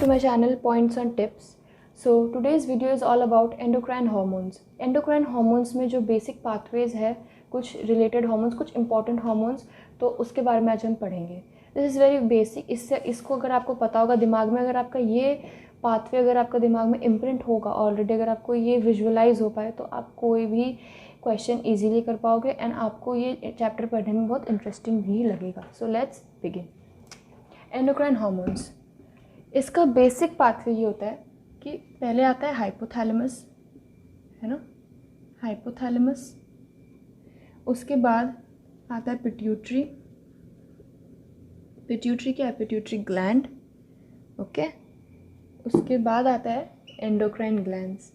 to my channel Points and Tips. So today's video is all about endocrine hormones. Endocrine hormones में जो basic pathways है, कुछ related hormones, कुछ important hormones, तो उसके बारे में आज हम पढ़ेंगे. This is very basic. इसको अगर आपको पता होगा दिमाग में, अगर आपका ये pathway अगर आपका दिमाग में imprint होगा already, अगर आपको ये visualize हो पाए तो आप कोई भी क्वेश्चन इजीली कर पाओगे एंड आपको ये चैप्टर पढ़ने में बहुत इंटरेस्टिंग भी लगेगा. So let's begin. Endocrine hormones, इसका बेसिक पाथवे ये होता है कि पहले आता है हाइपोथैलेमस, है ना, हाइपोथैलेमस. उसके बाद आता है पिट्यूटरी. पिट्यूटरी क्या है? Pituitary gland. ओके. उसके बाद आता है एंडोक्राइन ग्लैंड्स.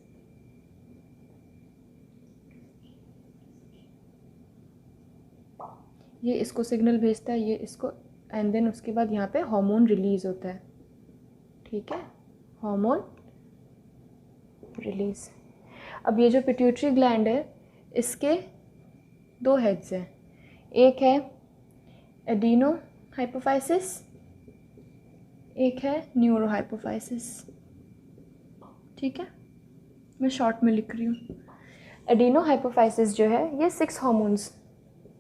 ये इसको सिग्नल भेजता है, ये इसको, एंड देन उसके बाद यहाँ पे हार्मोन रिलीज़ होता है. ठीक है, हार्मोन रिलीज. अब ये जो पिट्यूटरी ग्लैंड है इसके दो हेड्स हैं. एक है एडिनो हाइपोफाइसिस, एक है न्यूरो हाइपोफाइसिस. ठीक है, मैं शॉर्ट में लिख रही हूँ. एडिनो हाइपोफाइसिस जो है ये 6 हार्मोन्स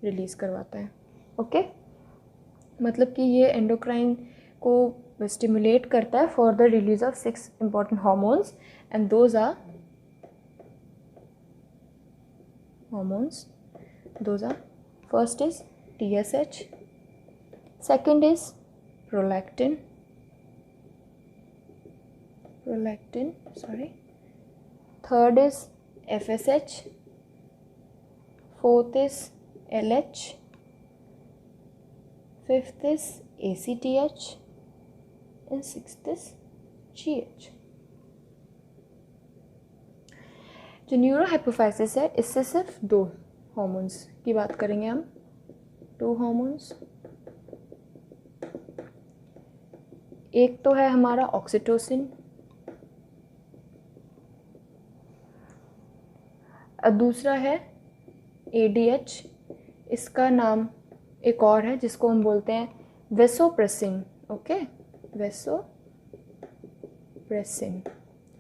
रिलीज़ करवाता है. ओके, मतलब कि ये एंडोक्राइन को स्टिमुलेट करता है for the release of 6 important hormones, and those are first is TSH, second is prolactin, third is FSH, fourth is LH, fifth is ACTH and sixth is GH. जो neuro hypophysis है इससे सिर्फ 2 hormones की बात करेंगे हम. 2 hormones. एक तो है हमारा ऑक्सीटोसिन, दूसरा है ADH. इसका नाम एक और है जिसको हम बोलते हैं वेसोप्रेसिन. Okay, vasopressin.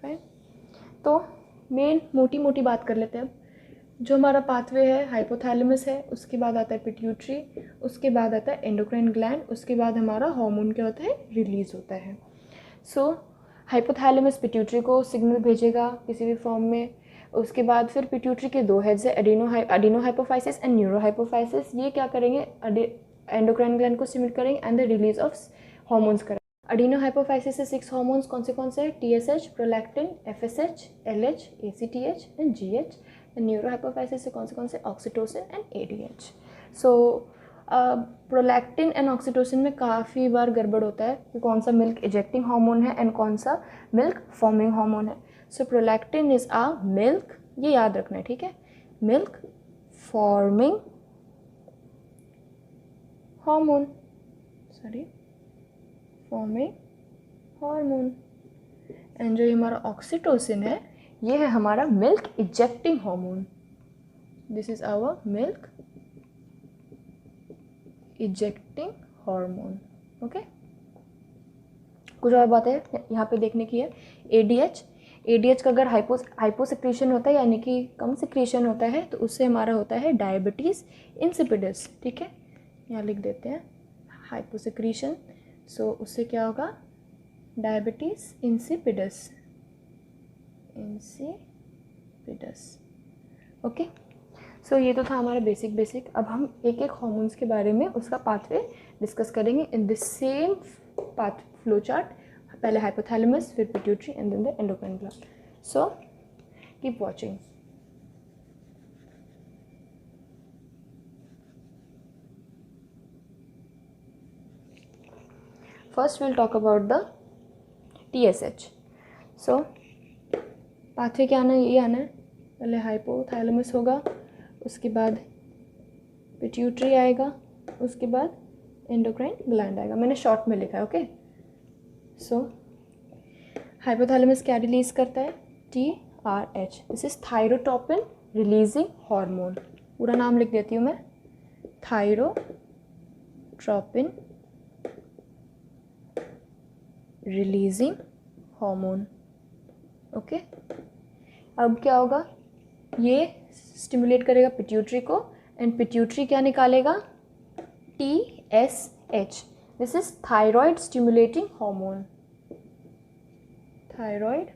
राइट. तो मेन मोटी बात कर लेते हैं. अब जो हमारा पाथवे है हाइपोथैलेमस है, उसके बाद आता है पिट्यूटरी, उसके बाद आता है एंडोक्राइन ग्लैंड, उसके बाद हमारा हार्मोन क्या होता है? रिलीज़ होता है. सो हाइपोथैलेमस पिट्यूटरी को सिग्नल भेजेगा किसी भी फॉर्म में. उसके बाद फिर पिट्यूटरी के 2 हेड्स है, adeno hypophysis and neuro hypophysis. ये क्या करेंगे? एंडोक्राइन ग्लैंड को स्टिमुलेट करेंगे and the release of hormones करेंगे. एडिनो हाइपोफाइसिस से 6 हार्मोन्स कौन से हैं? TSH, prolactin, FSH, LH, ACTH and GH. And neuro hypophysis से कौन से? Oxytocin and ADH. So prolactin and oxytocin में काफ़ी बार गड़बड़ होता है कि कौन सा मिल्क इजेक्टिंग हार्मोन है एंड कौन सा मिल्क फॉर्मिंग हार्मोन है. So prolactin is a milk, ये याद रखना है. ठीक है, milk forming hormone, forming hormone. And जो हमारा ऑक्सीटोसिन है ये है हमारा milk ejecting hormone. This is our milk ejecting hormone. Okay, कुछ और बातें यहाँ पे देखने की है. ADH का अगर हाइपोसिक्रीशन होता है यानी कि कम सिक्रीशन होता है तो उससे हमारा होता है डायबिटीज़ इंसिपिडस. ठीक है, यहाँ लिख देते हैं हाइपोसिक्रीशन. सो उससे क्या होगा? Diabetes insipidus. ओके. सो ये तो था हमारा बेसिक. अब हम एक हार्मोन्स के बारे में उसका पाथवे डिस्कस करेंगे in this same path flow chart. पहले हाइपोथैलेमस, फिर pituitary and then the endocrine gland. So keep watching. First we'll talk about the TSH. So pathway क्या आना है? ये आना है. पहले हाइपोथैलेमस होगा, उसके बाद पिट्यूटरी आएगा, उसके बाद एंडोक्राइन ग्लैंड आएगा. मैंने शॉर्ट में लिखा है. ओके. सो हाइपोथैलेमस क्या रिलीज़ करता है? TRH. This is thyrotropin releasing hormone. पूरा नाम लिख देती हूँ मैं, थायरोट्रोपिन releasing हार्मोन। ओके, अब क्या होगा, ये स्टिमुलेट करेगा पिट्यूटरी को एंड पिट्यूटरी क्या निकालेगा, TSH। This is thyroid stimulating hormone, thyroid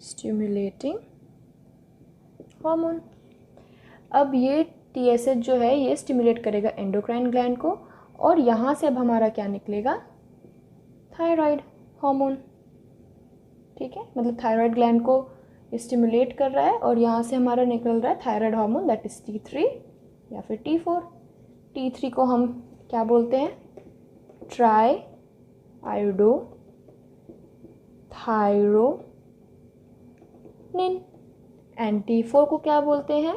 stimulating hormone. अब ये TSH जो है ये स्टिमुलेट करेगा एंडोक्राइन ग्लैंड को और यहाँ से अब हमारा क्या निकलेगा, थायराइड हार्मोन। ठीक है, मतलब थायराइड ग्लैंड को स्टिमुलेट कर रहा है और यहाँ से हमारा निकल रहा है thyroid hormone, that is T3 या फिर T4। T3 को हम क्या बोलते हैं, try iodo thyronine, and T4 को क्या बोलते हैं,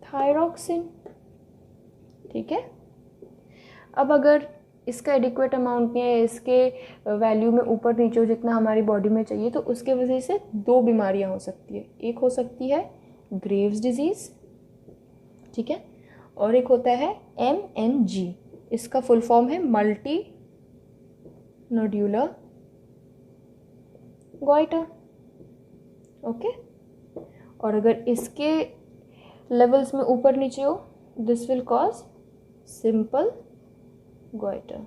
थायरोक्सिन। ठीक है, अब अगर इसका एडिक्वेट अमाउंट में है, इसके वैल्यू में ऊपर नीचे हो जितना हमारी बॉडी में चाहिए, तो उसके वजह से दो बीमारियां हो सकती है। एक हो सकती है ग्रेव्स डिजीज़, ठीक है, और एक होता है MNG। इसका फुल फॉर्म है मल्टी नोड्यूलर गॉइटर। ओके, और अगर इसके लेवल्स में ऊपर नीचे हो, this will cause simple goitre.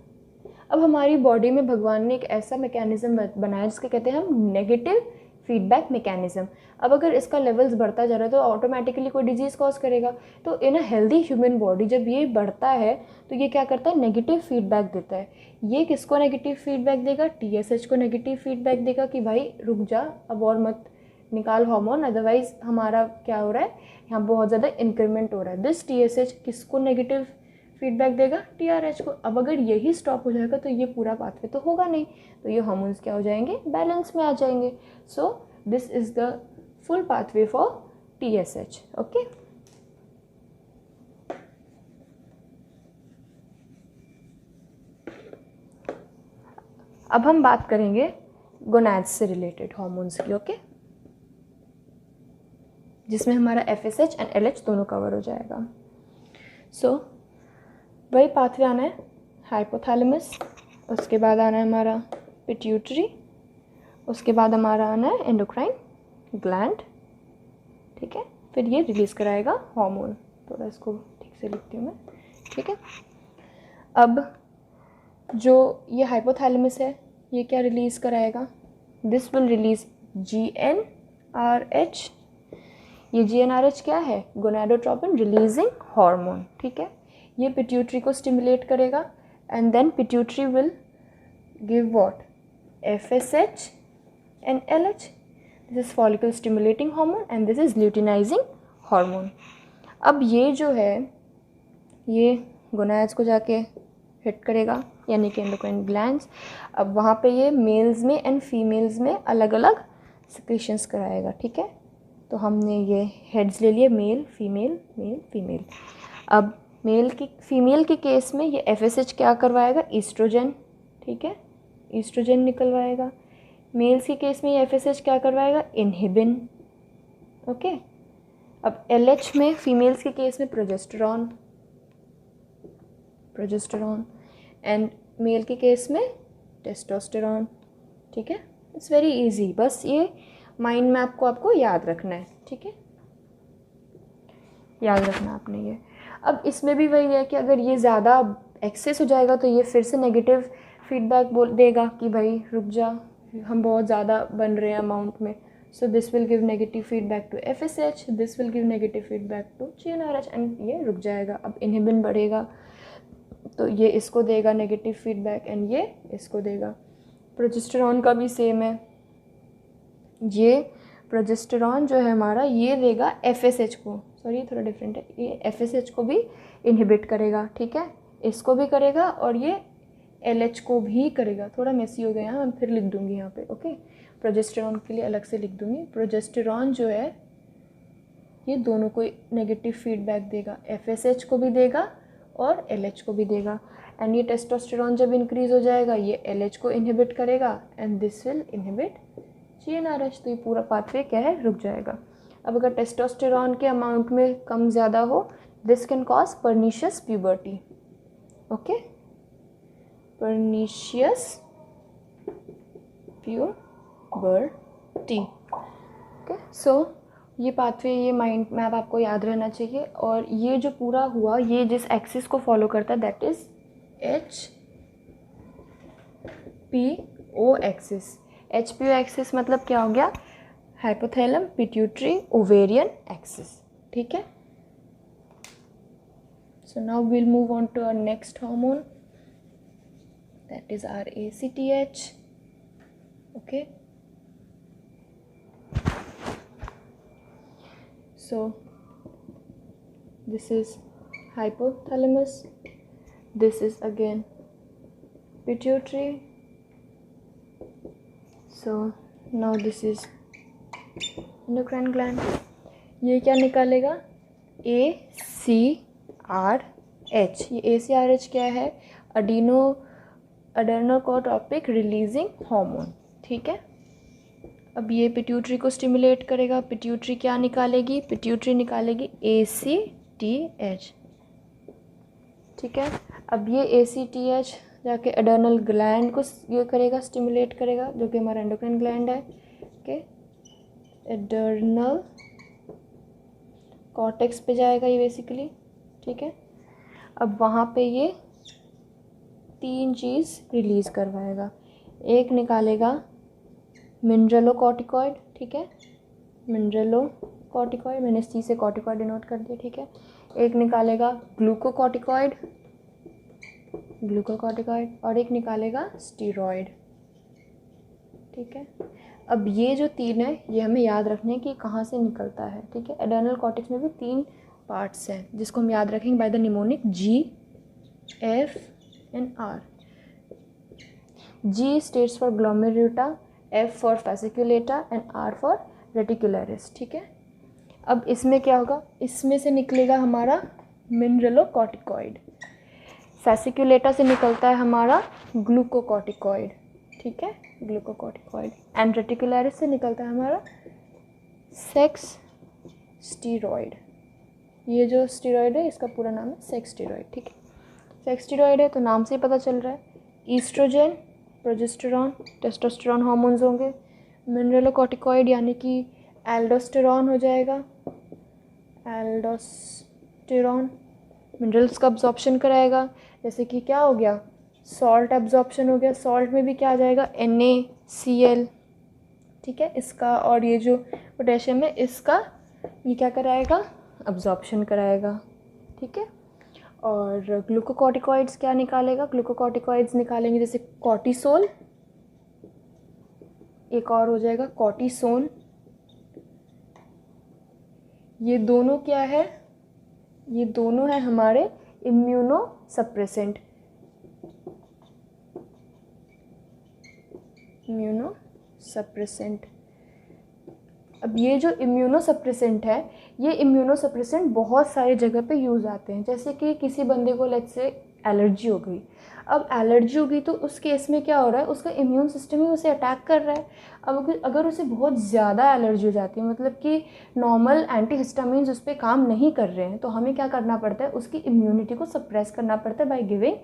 अब हमारी बॉडी में भगवान ने एक ऐसा मैकेनिज्म बनाया जिसके कहते हैं हम नेगेटिव फीडबैक मैकेनिज्म। अब अगर इसका लेवल्स बढ़ता जा रहा है तो ऑटोमेटिकली कोई डिजीज़ कॉज करेगा। तो इन अ हेल्दी ह्यूमन बॉडी जब ये बढ़ता है तो ये क्या करता है, नेगेटिव फीडबैक देता है। ये किसको नेगेटिव फीडबैक देगा, TSH को नेगेटिव फीडबैक देगा कि भाई रुक जा, अब और मत निकाल हार्मोन, अदरवाइज हमारा क्या हो रहा है, यहाँ बहुत ज़्यादा इंक्रीमेंट हो रहा है। दिस TSH किसको नेगेटिव फीडबैक देगा, TRH को। अब अगर यही स्टॉप हो जाएगा तो ये पूरा पाथवे तो होगा नहीं, तो ये हार्मोन्स क्या हो जाएंगे, बैलेंस में आ जाएंगे। So this is the full pathway for TSH। Okay, अब हम बात करेंगे गोनाड्स से रिलेटेड हार्मोन्स की। ओके, जिसमें हमारा FSH एंड LH दोनों कवर हो जाएगा। सो वही पाथवे आना है, हाइपोथैलेमस, उसके बाद आना है हमारा पिट्यूटरी, उसके बाद हमारा आना है एंडोक्राइन ग्लैंड। ठीक है, फिर ये रिलीज़ कराएगा हार्मोन। थोड़ा इसको ठीक से लिखती हूँ मैं। ठीक है, अब जो ये हाइपोथैलेमस है ये क्या रिलीज़ कराएगा, दिस विल रिलीज GnRH। ये GnRH क्या है, गोनाडोट्रोपिन रिलीजिंग हार्मोन। ठीक है, ये पिट्यूटरी को स्टिमुलेट करेगा and then pituitary will give what, FSH and LH। This is follicle stimulating hormone and this is luteinizing hormone. अब ये जो है ये गोनाड्स को जाके हिट करेगा, यानी कि एंडोक्राइन ग्लैंड्स। अब वहाँ पे ये मेल्स में एंड फीमेल्स में अलग अलग सिक्रीशंस कराएगा। ठीक है, तो हमने ये हेड्स ले लिए, मेल फीमेल मेल फीमेल। अब फीमेल के केस में ये FSH क्या करवाएगा, ईस्ट्रोजन। ठीक है, ईस्ट्रोजन निकलवाएगा। मेल्स के केस में ये FSH क्या करवाएगा, इनहिबिन। ओके, अब LH में फीमेल्स के केस में प्रोजेस्टेरॉन एंड मेल के केस में टेस्टोस्टेरॉन। ठीक है, इट्स वेरी इजी, बस ये माइंड में आपको याद रखना है। ठीक है, याद रखना आपने ये। अब इसमें भी वही है कि अगर ये ज़्यादा एक्सेस हो जाएगा तो ये फिर से नेगेटिव फीडबैक बोल देगा कि भाई रुक जा, हम बहुत ज़्यादा बन रहे हैं अमाउंट में। So this will give negative feedback to FSH, this will give negative feedback to GnRH and ये रुक जाएगा। अब इनहिबिन बढ़ेगा तो ये इसको देगा नेगेटिव फीडबैक एंड ये इसको देगा। प्रोजेस्टेरॉन का भी सेम है, ये प्रोजेस्टेरॉन जो है हमारा ये देगा FSH को, सॉरी ये थोड़ा डिफरेंट है, ये FSH को भी इनहिबिट करेगा। ठीक है, इसको भी करेगा और ये LH को भी करेगा। थोड़ा मेसी हो गया, मैं फिर लिख दूंगी यहाँ पे। ओके, प्रोजेस्टेरॉन के लिए अलग से लिख दूंगी। प्रोजेस्टेरॉन जो है ये दोनों को नेगेटिव फीडबैक देगा, FSH को भी देगा और LH को भी देगा। एंड ये टेस्टोस्टेरॉन जब इंक्रीज हो जाएगा ये LH को इनहिबिट करेगा and this will inhibit GnRH। तो ये पूरा पाथवे क्या है, रुक जाएगा। अब अगर टेस्टोस्टेरॉन के अमाउंट में कम ज़्यादा हो, this can cause pernicious puberty. Okay, pernicious puberty. Okay, so ये पाथवे, ये माइंड मैप आपको याद रहना चाहिए। और ये जो पूरा हुआ, ये जिस एक्सिस को फॉलो करता है that is HPO axis. HPO axis मतलब क्या हो गया? हाइपोथैलम पिट्यूटरी ओवेरियन एक्सिस। ठीक है, so now we'll move on to our next hormone, that is our ACTH. Okay, so this is hypothalamus, this is again pituitary, so now this is endocrine gland. ये क्या निकालेगा? ACRH। ये ACRH क्या है? अडेनोकोर्टिक releasing hormone. ठीक है, अब ये पिट्यूटरी को स्टिमुलेट करेगा। पिट्यूटरी क्या निकालेगी? पिट्यूटरी निकालेगी ACTH। ठीक है, अब ये ACTH जाके अडर्नल ग्लैंड को ये करेगा, स्टिमुलेट करेगा, जो कि हमारा एंडोक्राइन ग्लैंड है। ओके, एडर्नल कॉर्टेक्स पे जाएगा ये बेसिकली। ठीक है, अब वहाँ पे ये 3 चीज़ रिलीज़ करवाएगा। एक निकालेगा मिनरलोकॉर्टिकॉइड। ठीक है, मिनरलोकॉर्टिकॉइड, मैंने सी से कॉर्टिकॉइड डिनोट कर दिया। ठीक है, एक निकालेगा ग्लूकोकॉर्टिकॉइड और एक निकालेगा स्टीरॉयड। ठीक है, अब ये जो 3 है ये हमें याद रखने कि कहाँ से निकलता है। ठीक है, एडर्नल कॉर्टेक्स में भी 3 पार्ट्स हैं जिसको हम याद रखेंगे by the mnemonic G, F and R. G stands for glomerular, F for fasciculata and R for reticularis. ठीक है, अब इसमें क्या होगा? इसमें से निकलेगा हमारा मिनरलोकॉर्टिकॉइड, फैसिकुलेटा से निकलता है हमारा ग्लूकोकॉर्टिकॉइड। ठीक है, ग्लूकोकॉर्टिकॉइड, एंड रेटिकुलरिस से निकलता है हमारा सेक्स स्टीरॉयड। ये जो स्टीरॉयड है इसका पूरा नाम है सेक्स स्टीरॉयड। ठीक है, सेक्स स्टीरॉयड है तो नाम से ही पता चल रहा है। ईस्ट्रोजन, प्रोजेस्टेरॉन, टेस्टोस्टेरॉन हार्मोन्स होंगे। मिनरलोकॉर्टिकॉइड यानी कि एल्डोस्टेरॉन हो जाएगा। एल्डोस्टेरॉन मिनरल्स का अब्जॉर्प्शन कराएगा, जैसे कि क्या हो गया? सॉल्ट एब्जॉर्प्शन हो गया। सॉल्ट में भी क्या आ जाएगा? NaCl। ठीक है, इसका और ये जो पोटेशियम है इसका ये क्या कराएगा? अब्जॉर्प्शन कराएगा। ठीक है, और ग्लूकोकॉर्टिकॉइड्स क्या निकालेगा? ग्लूकोकॉर्टिकॉइड्स निकालेंगे जैसे कॉर्टिसोल, एक और हो जाएगा कॉर्टिसोन। ये दोनों क्या है? ये दोनों है हमारे इम्यूनो सप्रेसेंट। अब ये जो इम्यूनो सप्रेसेंट है, ये इम्यूनो सप्रेसेंट बहुत सारी जगह पे यूज़ आते हैं। जैसे कि किसी बंदे को लेट्स से एलर्जी हो गई। अब एलर्जी हो गई तो उस केस में क्या हो रहा है? उसका इम्यून सिस्टम ही उसे अटैक कर रहा है। अब अगर उसे बहुत ज़्यादा एलर्जी हो जाती है, मतलब कि नॉर्मल एंटीहिस्टामिन्स उस पर काम नहीं कर रहे हैं, तो हमें क्या करना पड़ता है? उसकी इम्यूनिटी को सप्रेस करना पड़ता है by giving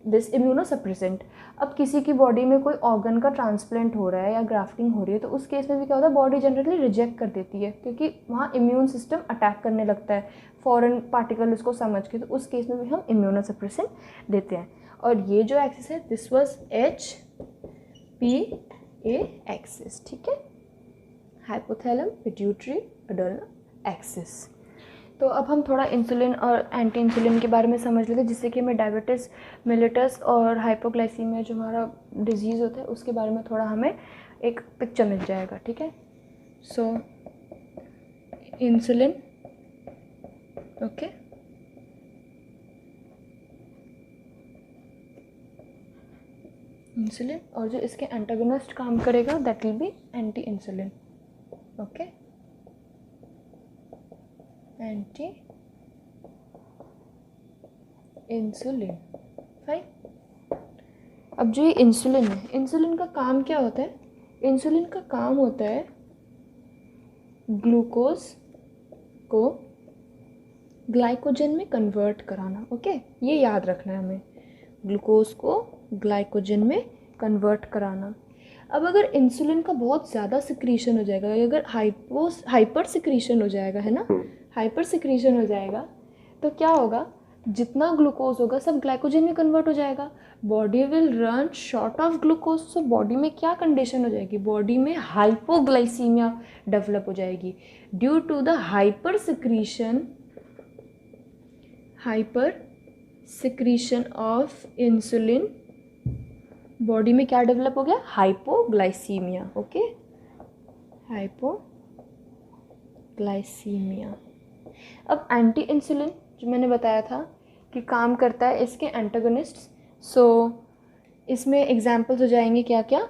this immuno suppressant. अब किसी की बॉडी में कोई ऑर्गन का ट्रांसप्लांट हो रहा है या ग्राफ्टिंग हो रही है, तो उस केस में भी क्या होता है? बॉडी जनरली रिजेक्ट कर देती है, क्योंकि वहाँ इम्यून सिस्टम अटैक करने लगता है फॉरेन पार्टिकल उसको समझ के। तो उस केस में भी हम इम्यूनो सप्रेसेंट देते हैं। और ये जो एक्सिस है दिस वाज HPA एक्सिस। ठीक है, हाइपोथैलम पिट्यूटरी अडर्नल एक्सिस। तो अब हम थोड़ा इंसुलिन और एंटी इंसुलिन के बारे में समझ लेते हैं, जिससे कि हमें डायबिटीज़ मेलिटस और हाइपोग्लाइसीमिया जो हमारा डिजीज़ होता है उसके बारे में थोड़ा हमें एक पिक्चर मिल जाएगा। ठीक है, सो इंसुलिन, ओके, इंसुलिन, और जो इसके एंटागोनिस्ट काम करेगा that will be anti insulin. Okay, anti insulin. Fine, अब जो ये इंसुलिन है, इंसुलिन का काम क्या होता है? इंसुलिन का काम होता है ग्लूकोज को ग्लाइकोजन में कन्वर्ट कराना। ओके, ये याद रखना है हमें। ग्लूकोज को ग्लाइकोजन में कन्वर्ट कराना। अब अगर इंसुलिन का बहुत ज़्यादा सिक्रीशन हो जाएगा, अगर हाइपर सिक्रीशन हो जाएगा, है ना, हाइपर सिक्रीशन हो जाएगा, तो क्या होगा, जितना ग्लूकोज होगा सब ग्लाइकोजन में कन्वर्ट हो जाएगा। Body will run short of glucose. So body में क्या कंडीशन हो जाएगी, बॉडी में हाइपोग्लाइसीमिया डेवलप हो जाएगी due to the hyper secretion of insulin. Body में क्या डेवलप हो गया, हाइपोग्लाइसीमिया। Okay, hypoglycaemia. अब एंटी इंसुलिन जो मैंने बताया था कि काम करता है, इसके एंटागोनिस्ट्स। सो इसमें एग्जाम्पल्स हो जाएंगे क्या क्या,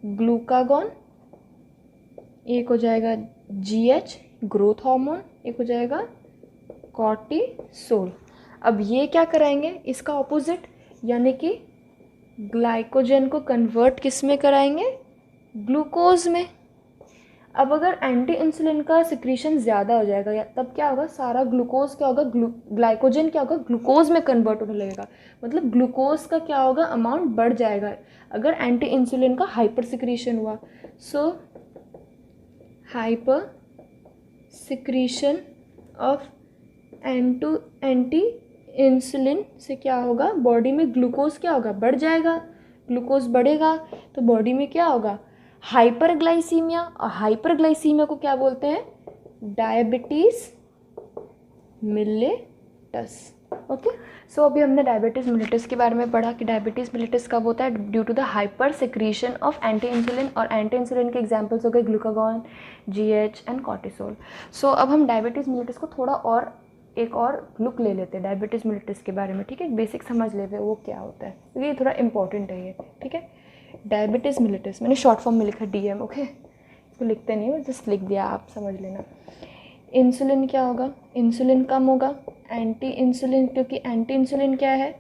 ग्लूकागॉन, एक हो जाएगा GH ग्रोथ हार्मोन, एक हो जाएगा कॉर्टिसोल। अब ये क्या कराएंगे, इसका ऑपोजिट, यानी कि ग्लाइकोजन को कन्वर्ट किस में कराएंगे, ग्लूकोज में। अब अगर एंटी इंसुलिन का सिक्रीशन ज़्यादा हो जाएगा, तब क्या होगा, सारा ग्लूकोज क्या होगा, ग्लाइकोजन क्या होगा, ग्लूकोज में कन्वर्ट होने लगेगा। मतलब ग्लूकोज का क्या होगा, अमाउंट बढ़ जाएगा अगर एंटी इंसुलिन का हाइपर सिक्रीशन हुआ। सो hyper secretion of anti insulin से क्या होगा, बॉडी में ग्लूकोज क्या होगा, बढ़ जाएगा। ग्लूकोज बढ़ेगा तो बॉडी में क्या होगा, हाइपरग्लाइसीमिया। और हाइपरग्लाइसीमिया को क्या बोलते हैं, डायबिटीज़ मिलेटस। ओके, सो अभी हमने डायबिटीज़ मिलेटस के बारे में पढ़ा कि डायबिटीज़ मिलेटस कब होता है, due to the hyper secretion of anti insulin. और एंटी इंसुलिन के एग्जांपल्स हो गए glucagon, GH and cortisol. So अब हम डायबिटीज़ मिलेटस को थोड़ा और एक और लुक ले लेते हैं डायबिटीज़ मिलेटस के बारे में, ठीक है, बेसिक समझ लेते हैं वो क्या होता है, क्योंकि ये थोड़ा इंपॉर्टेंट है ये, ठीक है। डायबिटीज़ मिलेटस मैंने शॉर्ट फॉर्म में लिखा DM, ओके, इसको लिखते नहीं हो, जस्ट लिख दिया, आप समझ लेना। इंसुलिन क्या होगा, इंसुलिन कम होगा, एंटी इंसुलिन, क्योंकि एंटी इंसुलिन क्या है,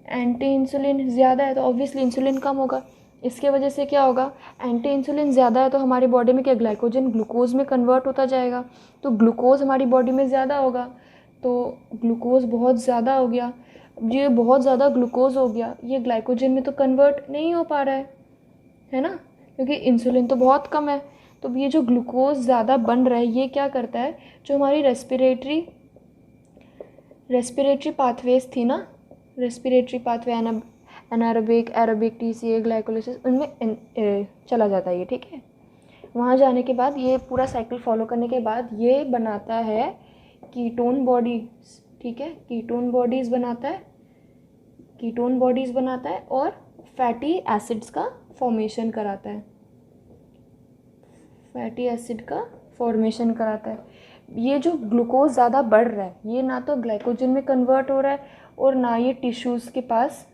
एंटी इंसुलिन ज़्यादा है तो ऑब्वियसली इंसुलिन कम होगा। इसके वजह से क्या होगा, एंटी इंसुलिन ज़्यादा है तो हमारी बॉडी में क्या, ग्लाइकोजन ग्लूकोज में कन्वर्ट होता जाएगा, तो ग्लूकोज हमारी बॉडी में ज़्यादा होगा, तो ग्लूकोज बहुत ज़्यादा हो गया। ये बहुत ज़्यादा ग्लूकोज हो गया, ये ग्लाइकोजन में तो कन्वर्ट नहीं हो पा रहा है ना, क्योंकि इंसुलिन तो बहुत कम है। तो ये जो ग्लूकोज ज़्यादा बन रहा है, ये क्या करता है, जो हमारी रेस्पिरेटरी पाथवेज थी ना, respiratory pathway, anaerobic, aerobic, TCA, glycolysis, उनमें चला जाता है ये, ठीक है। वहाँ जाने के बाद ये पूरा साइकिल फॉलो करने के बाद ये बनाता है कीटोन बॉडीज, ठीक है, कीटोन बॉडीज़ बनाता है और फैटी एसिड्स का फॉर्मेशन कराता है, फैटी एसिड का फॉर्मेशन कराता है। ये जो ग्लूकोज ज़्यादा बढ़ रहा है, ये ना तो ग्लाइकोजन में कन्वर्ट हो रहा है और ना ये टिश्यूज़ के पास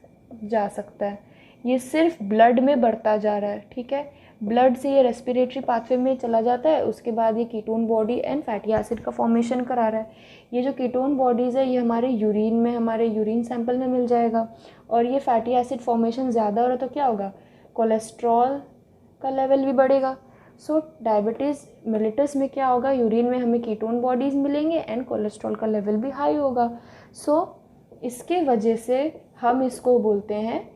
जा सकता है, ये सिर्फ ब्लड में बढ़ता जा रहा है, ठीक है। ब्लड से ये रेस्पिरेटरी पाथवे में चला जाता है, उसके बाद ये ketone body and fatty acid का फॉर्मेशन करा रहा है। ये जो कीटोन बॉडीज़ है, ये हमारे यूरिन सैंपल में मिल जाएगा। और ये फैटी एसिड फॉर्मेशन ज़्यादा हो रहा है तो क्या होगा, कोलेस्ट्रॉल का लेवल भी बढ़ेगा। सो डायबिटीज़ मिलेटस में क्या होगा, यूरिन में हमें कीटोन बॉडीज़ मिलेंगे एंड कोलेस्ट्रॉल का लेवल भी हाई होगा। सो इसके वजह से हम इसको बोलते हैं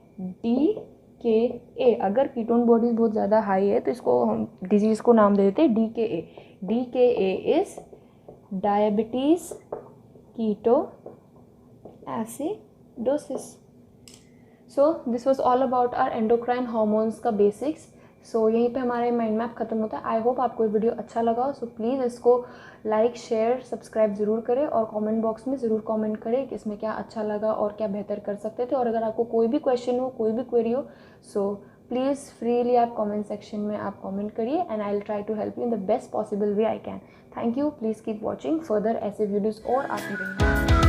DKA। अगर कीटोन बॉडीज़ बहुत ज़्यादा हाई है तो इसको हम डिजीज़ को नाम दे देते हैं DKA। DKA is diabetes keto acidosis. So this was all about our endocrine hormones का बेसिक्स। सो यहीं पे हमारे माइंड मैप ख़त्म होता है। आई होप आपको ये वीडियो अच्छा लगा। सो प्लीज़ इसको लाइक, शेयर, सब्सक्राइब ज़रूर करें और कमेंट बॉक्स में ज़रूर कमेंट करें कि इसमें क्या अच्छा लगा और क्या बेहतर कर सकते थे। और अगर आपको कोई भी क्वेश्चन हो, कोई भी क्वेरी हो, सो प्लीज़ फ्रीली आप कमेंट सेक्शन में आप कमेंट करिए and I will try to help you in the best possible way I can. Thank you, please keep watching further, ऐसे वीडियोज़ और आती रहेंगे।